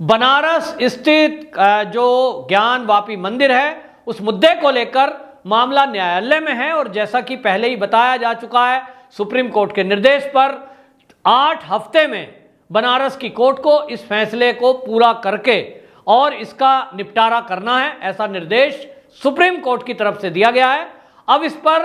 बनारस स्थित जो ज्ञान वापी मंदिर है उस मुद्दे को लेकर मामला न्यायालय में है और जैसा कि पहले ही बताया जा चुका है, सुप्रीम कोर्ट के निर्देश पर 8 हफ्ते में बनारस की कोर्ट को इस फैसले को पूरा करके और इसका निपटारा करना है, ऐसा निर्देश सुप्रीम कोर्ट की तरफ से दिया गया है। अब इस पर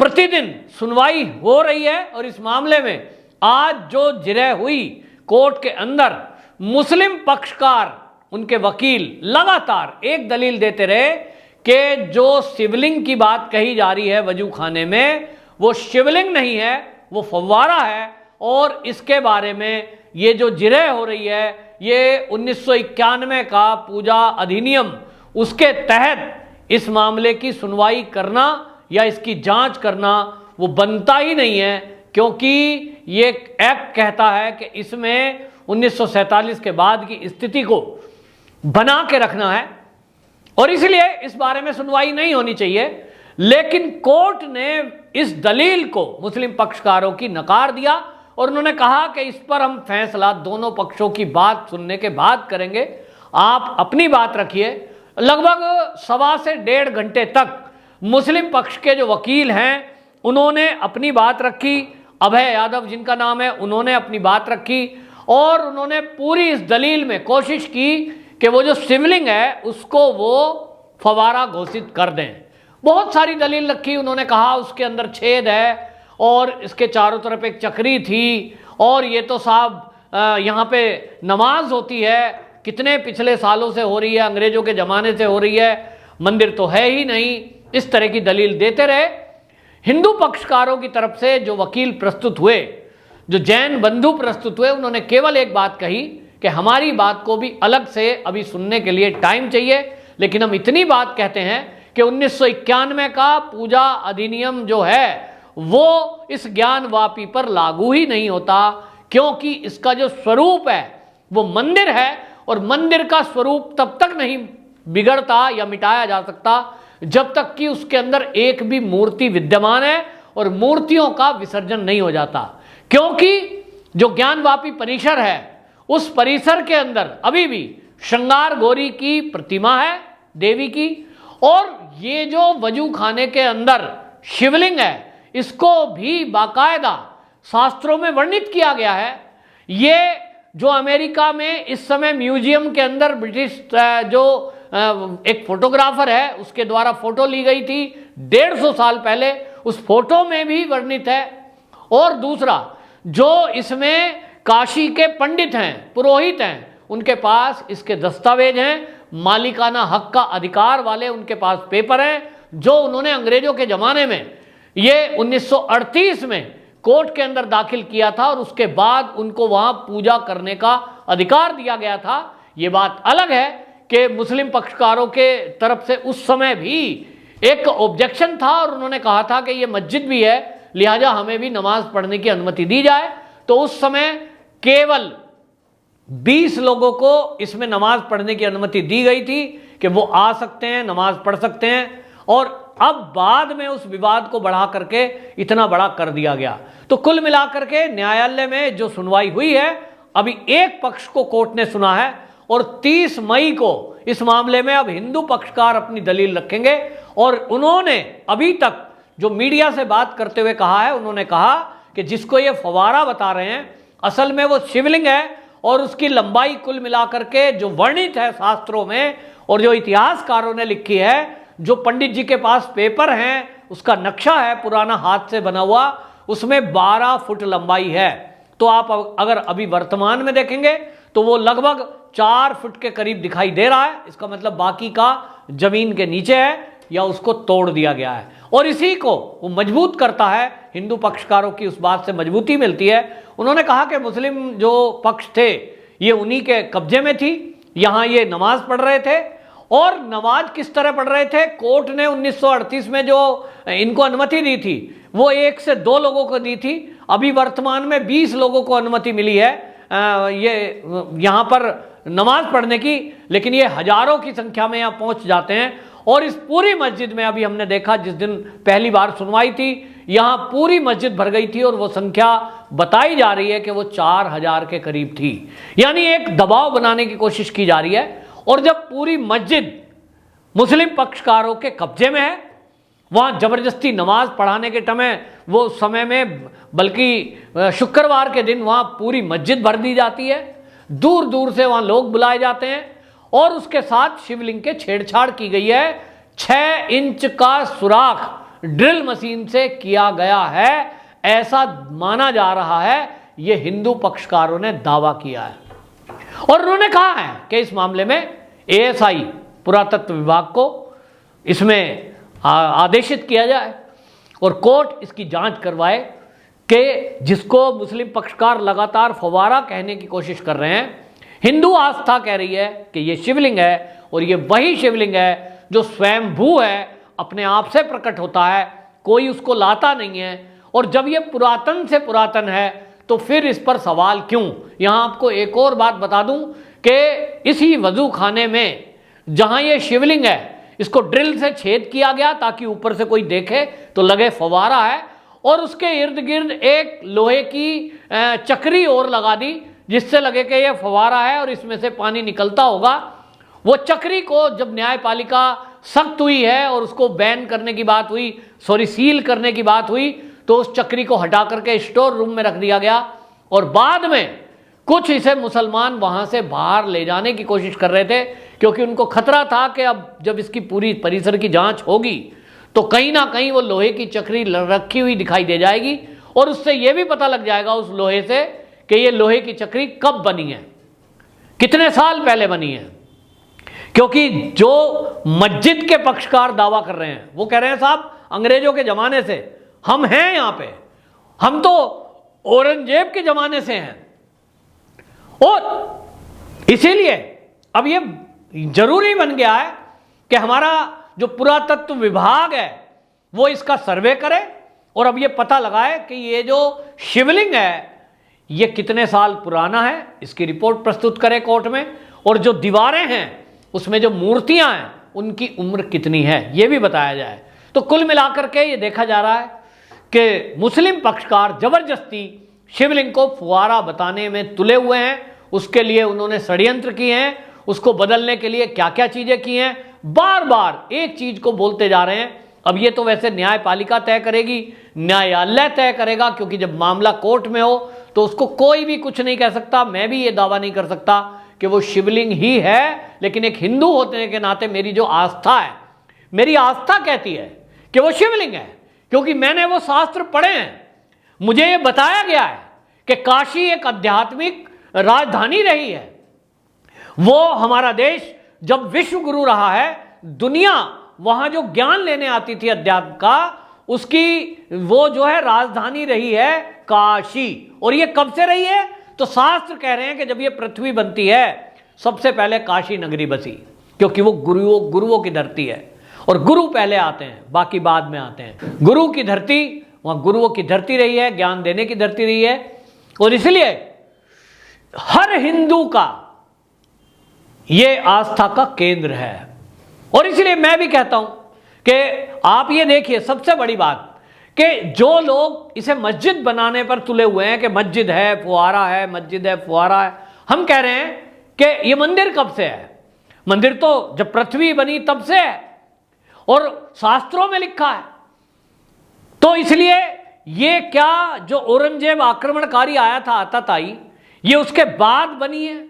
प्रतिदिन सुनवाई हो रही है और इस मामले में आज जो जिरह हुई कोर्ट के अंदर, मुस्लिम पक्षकार उनके वकील लगातार एक दलील देते रहे कि जो शिवलिंग की बात कही जा रही है वजू खाने में, वो शिवलिंग नहीं है, वो फव्वारा है। और इसके बारे में ये जो जिरह हो रही है ये 1991 का पूजा अधिनियम, उसके तहत इस मामले की सुनवाई करना या इसकी जांच करना वो बनता ही नहीं है, क्योंकि ये एक्ट कहता है कि इसमें 1947 के बाद की स्थिति को बना के रखना है और इसलिए इस बारे में सुनवाई नहीं होनी चाहिए। लेकिन कोर्ट ने इस दलील को मुस्लिम पक्षकारों की नकार दिया और उन्होंने कहा कि इस पर हम फैसला दोनों पक्षों की बात सुनने के बाद करेंगे, आप अपनी बात रखिए। लगभग 1.25 से 1.5 घंटे तक मुस्लिम पक्ष के जो वकील हैं उन्होंने अपनी बात रखी, अभय यादव जिनका नाम है, उन्होंने अपनी बात रखी और उन्होंने पूरी इस दलील में कोशिश की कि वो जो शिवलिंग है उसको वो फवारा घोषित कर दें। बहुत सारी दलील रखी, उन्होंने कहा उसके अंदर छेद है और इसके चारों तरफ एक चक्री थी और ये तो साहब यहाँ पे नमाज होती है, कितने पिछले सालों से हो रही है, अंग्रेजों के ज़माने से हो रही है, मंदिर तो है ही नहीं। इस तरह की दलील देते रहे। हिंदू पक्षकारों की तरफ से जो वकील प्रस्तुत हुए, जो जैन बंधु प्रस्तुत हुए, उन्होंने केवल एक बात कही कि हमारी बात को भी अलग से अभी सुनने के लिए टाइम चाहिए, लेकिन हम इतनी बात कहते हैं कि 1991 का पूजा अधिनियम जो है वो इस ज्ञान वापी पर लागू ही नहीं होता, क्योंकि इसका जो स्वरूप है वो मंदिर है और मंदिर का स्वरूप तब तक नहीं बिगड़ता या मिटाया जा सकता जब तक कि उसके अंदर एक भी मूर्ति विद्यमान है और मूर्तियों का विसर्जन नहीं हो जाता। क्योंकि जो ज्ञान वापी परिसर है उस परिसर के अंदर अभी भी श्रृंगार गौरी की प्रतिमा है, देवी की, और ये जो वजू खाने के अंदर शिवलिंग है इसको भी बाकायदा शास्त्रों में वर्णित किया गया है। ये जो अमेरिका में इस समय म्यूजियम के अंदर ब्रिटिश जो एक फोटोग्राफर है उसके द्वारा फोटो ली गई थी 150 साल पहले, उस फोटो में भी वर्णित है। और दूसरा, जो इसमें काशी के पंडित हैं, पुरोहित हैं, उनके पास इसके दस्तावेज हैं, मालिकाना हक का अधिकार वाले उनके पास पेपर हैं, जो उन्होंने अंग्रेजों के ज़माने में ये 1938 में कोर्ट के अंदर दाखिल किया था और उसके बाद उनको वहाँ पूजा करने का अधिकार दिया गया था। ये बात अलग है कि मुस्लिम पक्षकारों के तरफ से उस समय भी एक ऑब्जेक्शन था और उन्होंने कहा था कि ये मस्जिद भी है, लिहाजा हमें भी नमाज पढ़ने की अनुमति दी जाए। तो उस समय केवल 20 लोगों को इसमें नमाज पढ़ने की अनुमति दी गई थी कि वो आ सकते हैं, नमाज पढ़ सकते हैं, और अब बाद में उस विवाद को बढ़ा करके इतना बड़ा कर दिया गया। तो कुल मिलाकर के न्यायालय में जो सुनवाई हुई है, अभी एक पक्ष को कोर्ट ने सुना है और 30 मई को इस मामले में अब हिंदू पक्षकार अपनी दलील रखेंगे। और उन्होंने अभी तक जो मीडिया से बात करते हुए कहा है, उन्होंने कहा कि जिसको ये फवारा बता रहे हैं असल में वो शिवलिंग है और उसकी लंबाई कुल मिलाकर के जो वर्णित है शास्त्रों में और जो इतिहासकारों ने लिखी है, जो पंडित जी के पास पेपर हैं, उसका नक्शा है पुराना हाथ से बना हुआ, उसमें 12 फुट लंबाई है। तो आप अगर अभी वर्तमान में देखेंगे तो वो लगभग 4 फुट के करीब दिखाई दे रहा है। इसका मतलब बाकी का जमीन के नीचे है या उसको तोड़ दिया गया है और इसी को वो मजबूत करता है। हिंदू पक्षकारों की उस बात से मजबूती मिलती है। उन्होंने कहा कि मुस्लिम जो पक्ष थे ये उन्हीं के कब्जे में थी, यहाँ ये नमाज पढ़ रहे थे। और नमाज किस तरह पढ़ रहे थे? कोर्ट ने 1938 में जो इनको अनुमति दी थी वो 1 से 2 लोगों को दी थी। अभी वर्तमान में 20 लोगों को अनुमति मिली है ये यहाँ पर नमाज पढ़ने की, लेकिन ये हजारों की संख्या में यहाँ पहुँच जाते हैं और इस पूरी मस्जिद में अभी हमने देखा, जिस दिन पहली बार सुनवाई थी, यहां पूरी मस्जिद भर गई थी और वो संख्या बताई जा रही है कि वो 4000 के करीब थी। यानी एक दबाव बनाने की कोशिश की जा रही है। और जब पूरी मस्जिद मुस्लिम पक्षकारों के कब्जे में है, वहां जबरदस्ती नमाज पढ़ाने के वो समय में, बल्कि शुक्रवार के दिन वहां पूरी मस्जिद भर दी जाती है, दूर दूर से वहां लोग बुलाए जाते हैं और उसके साथ शिवलिंग के छेड़छाड़ की गई है। 6 इंच का सुराख ड्रिल मशीन से किया गया है, ऐसा माना जा रहा है। यह हिंदू पक्षकारों ने दावा किया है और उन्होंने कहा है कि इस मामले में एएसआई पुरातत्व विभाग को इसमें आदेशित किया जाए और कोर्ट इसकी जांच करवाए कि जिसको मुस्लिम पक्षकार लगातार फवारा कहने की कोशिश कर रहे हैं, हिंदू आस्था कह रही है कि ये शिवलिंग है और ये वही शिवलिंग है जो स्वयंभू है, अपने आप से प्रकट होता है, कोई उसको लाता नहीं है। और जब ये पुरातन से पुरातन है तो फिर इस पर सवाल क्यों। यहां आपको एक और बात बता दूं कि इसी वजू खाने में जहां ये शिवलिंग है, इसको ड्रिल से छेद किया गया ताकि ऊपर से कोई देखे तो लगे फवारा है, और उसके इर्द गिर्द एक लोहे की चक्री और लगा दी जिससे लगे कि यह फवारा है और इसमें से पानी निकलता होगा। वो चक्री को जब न्यायपालिका सख्त हुई है और उसको बैन करने की बात हुई, सील करने की बात हुई, तो उस चक्री को हटा करके स्टोर रूम में रख दिया गया और बाद में कुछ इसे मुसलमान वहां से बाहर ले जाने की कोशिश कर रहे थे, क्योंकि उनको खतरा था कि अब जब इसकी पूरी परिसर की जांच होगी तो कहीं ना कहीं वो लोहे की चक्री रखी हुई दिखाई दे जाएगी और उससे यह भी पता लग जाएगा उस लोहे से कि ये लोहे की चक्री कब बनी है, कितने साल पहले बनी है। क्योंकि जो मस्जिद के पक्षकार दावा कर रहे हैं वो कह रहे हैं साहब अंग्रेजों के जमाने से हम हैं यहां पे, हम तो औरंगजेब के जमाने से हैं, और इसीलिए अब ये जरूरी बन गया है कि हमारा जो पुरातत्व विभाग है वो इसका सर्वे करे और अब ये पता लगाए कि ये जो शिवलिंग है ये कितने साल पुराना है, इसकी रिपोर्ट प्रस्तुत करे कोर्ट में, और जो दीवारें हैं उसमें जो मूर्तियां हैं उनकी उम्र कितनी है ये भी बताया जाए। तो कुल मिलाकर के ये देखा जा रहा है कि मुस्लिम पक्षकार जबरदस्ती शिवलिंग को फुवारा बताने में तुले हुए हैं। उसके लिए उन्होंने षड्यंत्र किए हैं, उसको बदलने के लिए क्या क्या चीजें की हैं, बार बार एक चीज को बोलते जा रहे हैं। अब ये तो वैसे न्यायपालिका तय करेगी, न्यायालय तय करेगा, क्योंकि जब मामला कोर्ट में हो तो उसको कोई भी कुछ नहीं कह सकता। मैं भी ये दावा नहीं कर सकता कि वो शिवलिंग ही है, लेकिन एक हिंदू होने के नाते मेरी जो आस्था है, मेरी आस्था कहती है कि वो शिवलिंग है, क्योंकि मैंने वो शास्त्र पढ़े हैं। मुझे ये बताया गया है कि काशी एक आध्यात्मिक राजधानी रही है। वो हमारा देश जब विश्व गुरु रहा है, दुनिया वहां जो ज्ञान लेने आती थी अध्यात्म का, उसकी वो जो है राजधानी रही है काशी। और ये कब से रही है? तो शास्त्र कह रहे हैं कि जब ये पृथ्वी बनती है सबसे पहले काशी नगरी बसी, क्योंकि वो गुरुओं की धरती है और गुरु पहले आते हैं, बाकी बाद में आते हैं। गुरु की धरती, वहां गुरुओं की धरती रही है, ज्ञान देने की धरती रही है, और इसलिए हर हिंदू का ये आस्था का केंद्र है। और इसलिए मैं भी कहता हूं कि आप ये देखिए, सबसे बड़ी बात कि जो लोग इसे मस्जिद बनाने पर तुले हुए हैं कि मस्जिद है फुहारा है, मस्जिद है फुहारा है, हम कह रहे हैं कि ये मंदिर कब से है? मंदिर तो जब पृथ्वी बनी तब से है और शास्त्रों में लिखा है। तो इसलिए ये क्या जो औरंगजेब आक्रमणकारी आया था आताताई, ये उसके बाद बनी है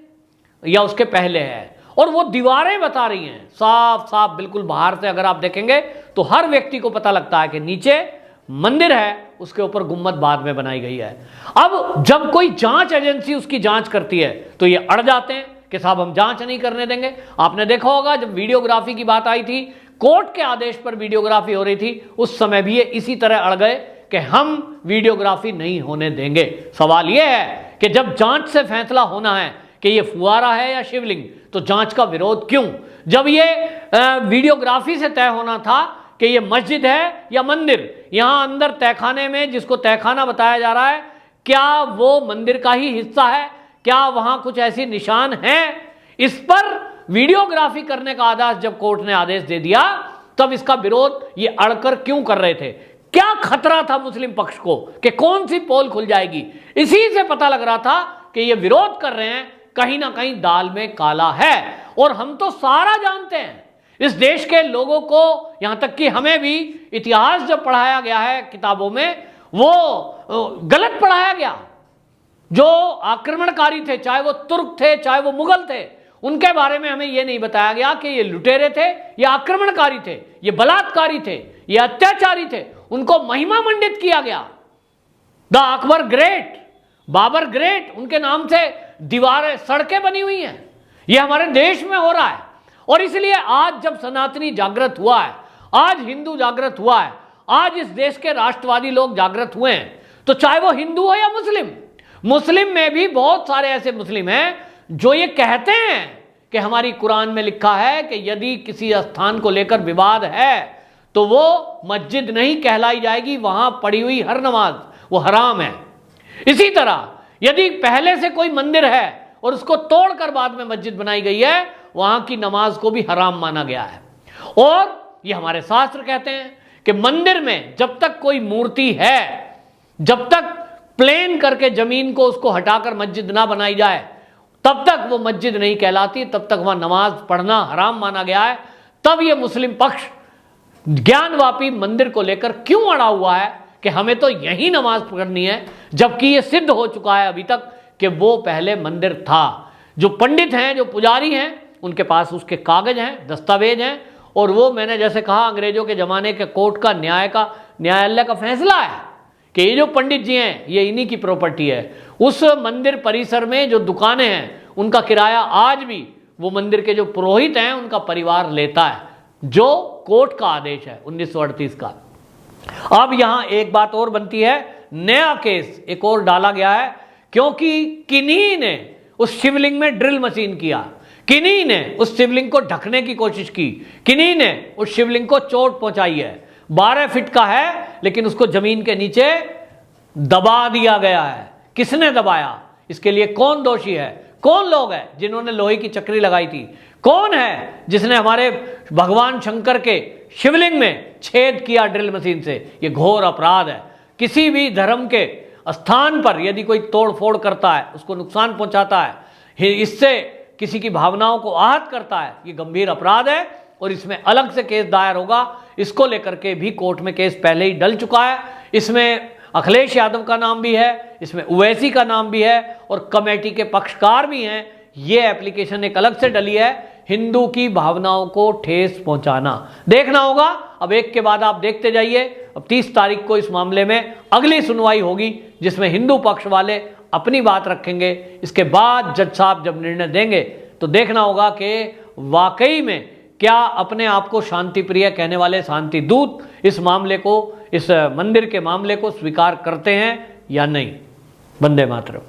या उसके पहले है? और वो दीवारें बता रही हैं साफ साफ, बिल्कुल बाहर से अगर आप देखेंगे तो हर व्यक्ति को पता लगता है कि नीचे मंदिर है, उसके ऊपर गुम्मद बाद में बनाई गई है। अब जब कोई जांच एजेंसी उसकी जांच करती है तो ये अड़ जाते हैं कि साहब हम जांच नहीं करने देंगे। आपने देखा होगा जब वीडियोग्राफी की बात आई थी, कोर्ट के आदेश पर वीडियोग्राफी हो रही थी, उस समय भी ये इसी तरह अड़ गए कि हम वीडियोग्राफी नहीं होने देंगे। सवाल यह है कि जब जांच से फैसला होना है कि ये फुहारा है या शिवलिंग, तो जांच का विरोध क्यों? जब ये वीडियोग्राफी से तय होना था कि ये मस्जिद है या मंदिर, यहां अंदर तहखाने में जिसको तहखाना बताया जा रहा है, क्या वो मंदिर का ही हिस्सा है? क्या वहां कुछ ऐसी निशान हैं? इस पर वीडियोग्राफी करने का आदेश जब कोर्ट ने आदेश दे दिया तब इसका विरोध ये अड़कर क्यों कर रहे थे? क्या खतरा था मुस्लिम पक्ष को कि कौन सी पोल खुल जाएगी? इसी से पता लग रहा था कि ये विरोध कर रहे हैं, कहीं ना कहीं दाल में काला है। और हम तो सारा जानते हैं, इस देश के लोगों को, यहां तक कि हमें भी इतिहास जब पढ़ाया गया है किताबों में, वो गलत पढ़ाया गया। जो आक्रमणकारी थे, चाहे वो तुर्क थे, चाहे वो मुगल थे, उनके बारे में हमें यह नहीं बताया गया कि ये लुटेरे थे, ये आक्रमणकारी थे, ये बलात्कारी थे, ये अत्याचारी थे। उनको महिमा मंडित किया गया। The Akbar great, Babur great, उनके नाम से दीवारें, सड़कें बनी हुई हैं। ये हमारे देश में हो रहा है। और इसलिए आज जब सनातनी जागृत हुआ है, आज हिंदू जागृत हुआ है, आज इस देश के राष्ट्रवादी लोग जागृत हुए हैं, तो चाहे वो हिंदू हो या मुस्लिम, मुस्लिम में भी बहुत सारे ऐसे मुस्लिम हैं जो ये कहते हैं कि हमारी कुरान में लिखा है कि यदि किसी स्थान को लेकर विवाद है तो वो मस्जिद नहीं कहलाई जाएगी, वहां पड़ी हुई हर नमाज वो हराम है। इसी तरह यदि पहले से कोई मंदिर है और उसको तोड़कर बाद में मस्जिद बनाई गई है, वहां की नमाज को भी हराम माना गया है। और ये हमारे शास्त्र कहते हैं कि मंदिर में जब तक कोई मूर्ति है, जब तक प्लेन करके जमीन को उसको हटाकर मस्जिद ना बनाई जाए, तब तक वो मस्जिद नहीं कहलाती, तब तक वहां नमाज पढ़ना हराम माना गया है। तब ये मुस्लिम पक्ष ज्ञानवापी मंदिर को लेकर क्यों अड़ा हुआ है कि हमें तो यही नमाज पढ़नी है, जबकि ये सिद्ध हो चुका है अभी तक कि वो पहले मंदिर था। जो पंडित हैं, जो पुजारी हैं, उनके पास उसके कागज हैं, दस्तावेज हैं, और वो मैंने जैसे कहा अंग्रेजों के जमाने के कोर्ट का न्यायालय का फैसला है कि ये जो पंडित जी हैं ये इन्हीं की प्रॉपर्टी है। उस मंदिर परिसर में जो दुकानें हैं उनका किराया आज भी वो मंदिर के जो पुरोहित हैं उनका परिवार लेता है, जो कोर्ट का आदेश है 1938 का। अब यहां एक बात और बनती है, नया केस एक और डाला गया है, क्योंकि किन्हीं ने उस शिवलिंग में ड्रिल मशीन किया, किन्हीं ने उस शिवलिंग को ढकने की कोशिश की, किन्हीं ने उस शिवलिंग को चोट पहुंचाई है। 12 फीट का है लेकिन उसको जमीन के नीचे दबा दिया गया है। किसने दबाया? इसके लिए कौन दोषी है? कौन लोग हैं जिन्होंने लोहे की चक्री लगाई थी? कौन है जिसने हमारे भगवान शंकर के शिवलिंग में छेद किया ड्रिल मशीन से? ये घोर अपराध है। किसी भी धर्म के स्थान पर यदि कोई तोड़ फोड़ करता है, उसको नुकसान पहुंचाता है, इससे किसी की भावनाओं को आहत करता है, ये गंभीर अपराध है और इसमें अलग से केस दायर होगा। इसको लेकर के भी कोर्ट में केस पहले ही डल चुका है। इसमें अखिलेश यादव का नाम भी है, इसमें ओवैसी का नाम भी है और कमेटी के पक्षकार भी हैं। ये एप्लीकेशन एक अलग से डली है, हिंदू की भावनाओं को ठेस पहुंचाना। देखना होगा, अब एक के बाद आप देखते जाइए। अब 30 तारीख को इस मामले में अगली सुनवाई होगी जिसमें हिंदू पक्ष वाले अपनी बात रखेंगे। इसके बाद जज साहब जब निर्णय देंगे तो देखना होगा कि वाकई में क्या अपने आप को शांति प्रिय कहने वाले शांति दूत इस मामले को, इस मंदिर के मामले को स्वीकार करते हैं या नहीं। वंदे मातरम।